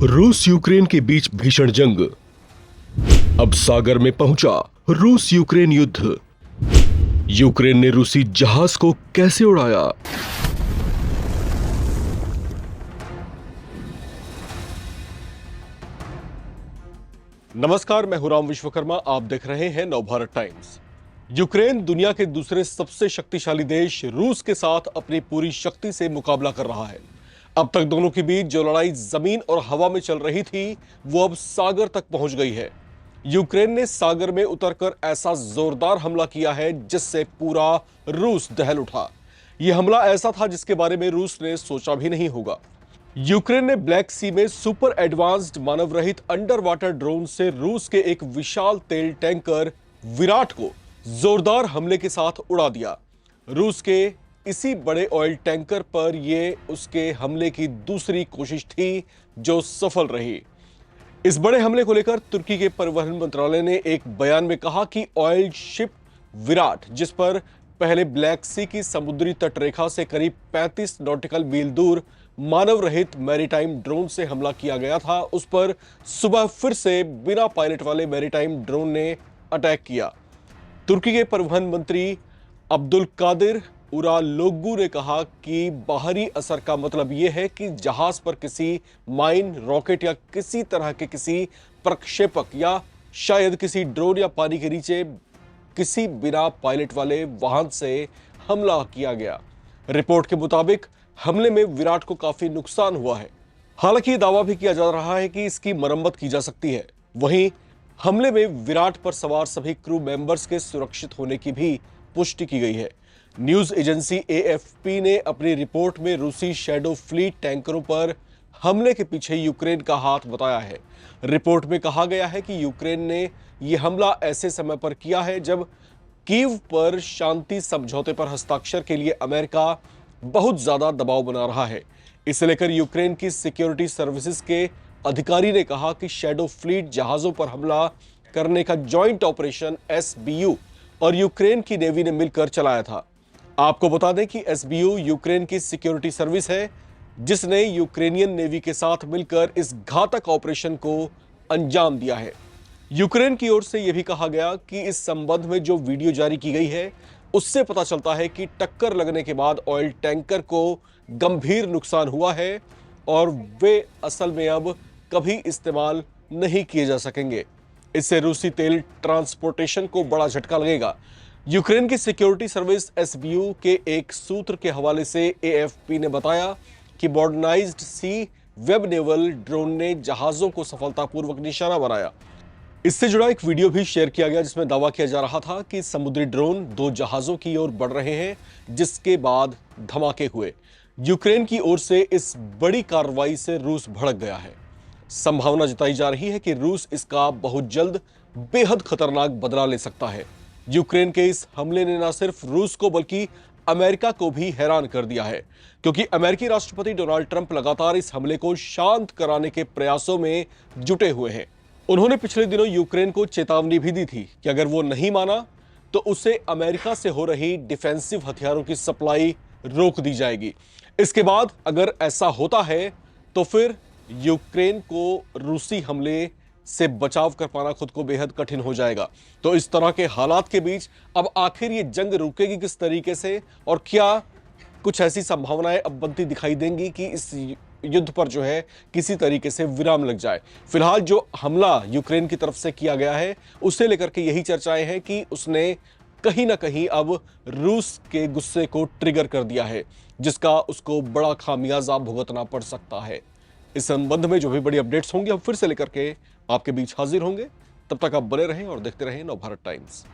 रूस यूक्रेन के बीच भीषण जंग। अब सागर में पहुंचा रूस यूक्रेन युद्ध। यूक्रेन ने रूसी जहाज को कैसे उड़ाया? नमस्कार, मैं हूं राम विश्वकर्मा। आप देख रहे हैं नवभारत टाइम्स। यूक्रेन दुनिया के दूसरे सबसे शक्तिशाली देश रूस के साथ अपनी पूरी शक्ति से मुकाबला कर रहा है। अब तक दोनों के बीच जो लड़ाई जमीन और हवा में चल रही थी, वो अब सागर तक पहुंच गई है। यूक्रेन ने सागर में उतरकर ऐसा जोरदार हमला किया है जिससे पूरा रूस दहल उठा। यह हमला ऐसा था जिसके बारे में रूस ने सोचा भी नहीं होगा। यूक्रेन ने ब्लैक सी में सुपर एडवांस्ड मानव रहित अंडर वाटर ड्रोन से रूस के एक विशाल तेल टैंकर विराट को जोरदार हमले के साथ उड़ा दिया। रूस के इसी बड़े ऑयल टैंकर पर यह उसके हमले की दूसरी कोशिश थी जो सफल रही। इस बड़े हमले को लेकर तुर्की के परिवहन मंत्रालय ने एक बयान में कहा कि ऑयल शिप विराट, जिस पर पहले ब्लैक सी की समुद्री तटरेखा से करीब 35 नॉटिकल मील दूर मानव रहित मैरीटाइम ड्रोन से हमला किया गया था, उस पर सुबह फिर से बिना पायलट वाले मैरीटाइम ड्रोन ने अटैक किया। तुर्की के परिवहन मंत्री अब्दुल कादिर उरालोगू ने कहा कि बाहरी असर का मतलब यह है कि जहाज पर किसी माइन, रॉकेट या किसी तरह के किसी प्रक्षेपक या शायद किसी ड्रोन या पानी के नीचे किसी बिना पायलट वाले वाहन से हमला किया गया। रिपोर्ट के मुताबिक हमले में विराट को काफी नुकसान हुआ है। हालांकि दावा भी किया जा रहा है कि इसकी मरम्मत की जा सकती है। वहीं हमले में विराट पर सवार सभी क्रू मेंबर्स के सुरक्षित होने की भी पुष्टि की गई है। न्यूज एजेंसी एएफपी ने अपनी रिपोर्ट में रूसी शैडो फ्लीट टैंकरों पर हमले के पीछे यूक्रेन का हाथ बताया है। रिपोर्ट में कहा गया है कि यूक्रेन ने यह हमला ऐसे समय पर किया है जब कीव पर शांति समझौते पर हस्ताक्षर के लिए अमेरिका बहुत ज्यादा दबाव बना रहा है। इसे लेकर यूक्रेन की सिक्योरिटी सर्विसेज के अधिकारी ने कहा कि शैडो फ्लीट जहाजों पर हमला करने का जॉइंट ऑपरेशन एसबीयू और यूक्रेन की नेवी ने मिलकर चलाया था। आपको बता दें कि एसबीयू यूक्रेन की सिक्योरिटी सर्विस है जिसने यूक्रेनियन नेवी के साथ मिलकर इस घातक ऑपरेशन को अंजाम दिया है। यूक्रेन की ओर से यह भी कहा गया कि इस संबंध में जो वीडियो जारी की गई है उससे पता चलता है कि टक्कर लगने के बाद ऑयल टैंकर को गंभीर नुकसान हुआ है और वे असल में अब कभी इस्तेमाल नहीं किए जा सकेंगे। इससे रूसी तेल ट्रांसपोर्टेशन को बड़ा झटका लगेगा। यूक्रेन की सिक्योरिटी सर्विस एसबीयू के एक सूत्र के हवाले से एएफपी ने बताया कि मॉडर्नाइज्ड सी वेब नेवल ड्रोन ने जहाजों को सफलतापूर्वक निशाना बनाया। इससे जुड़ा एक वीडियो भी शेयर किया गया जिसमें दावा किया जा रहा था कि समुद्री ड्रोन दो जहाजों की ओर बढ़ रहे हैं, जिसके बाद धमाके हुए। यूक्रेन की ओर से इस बड़ी कार्रवाई से रूस भड़क गया है। संभावना जताई जा रही है कि रूस इसका बहुत जल्द बेहद खतरनाक बदला ले सकता है। यूक्रेन के इस हमले ने न सिर्फ रूस को बल्कि अमेरिका को भी हैरान कर दिया है, क्योंकि अमेरिकी राष्ट्रपति डोनाल्ड ट्रंप लगातार इस हमले को शांत कराने के प्रयासों में जुटे हुए हैं। उन्होंने पिछले दिनों यूक्रेन को चेतावनी भी दी थी कि अगर वो नहीं माना तो उसे अमेरिका से हो रही डिफेंसिव हथियारों की सप्लाई रोक दी जाएगी। इसके बाद अगर ऐसा होता है तो फिर यूक्रेन को रूसी हमले से बचाव कर पाना खुद को बेहद कठिन हो जाएगा। तो इस तरह के हालात के बीच अब आखिर ये जंग रुकेगी किस तरीके से, और क्या कुछ ऐसी संभावनाएं अब बनती दिखाई देंगी कि इस युद्ध पर जो है किसी तरीके से विराम लग जाए। फिलहाल जो हमला यूक्रेन की तरफ से किया गया है उसे लेकर के यही चर्चाएं हैं कि उसने कहीं ना कहीं अब रूस के गुस्से को ट्रिगर कर दिया है, जिसका उसको बड़ा खामियाजा भुगतना पड़ सकता है। इस संबंध में जो भी बड़ी अपडेट्स होंगी हम फिर से लेकर के आपके बीच हाजिर होंगे। तब तक आप बने रहें और देखते रहें नवभारत टाइम्स।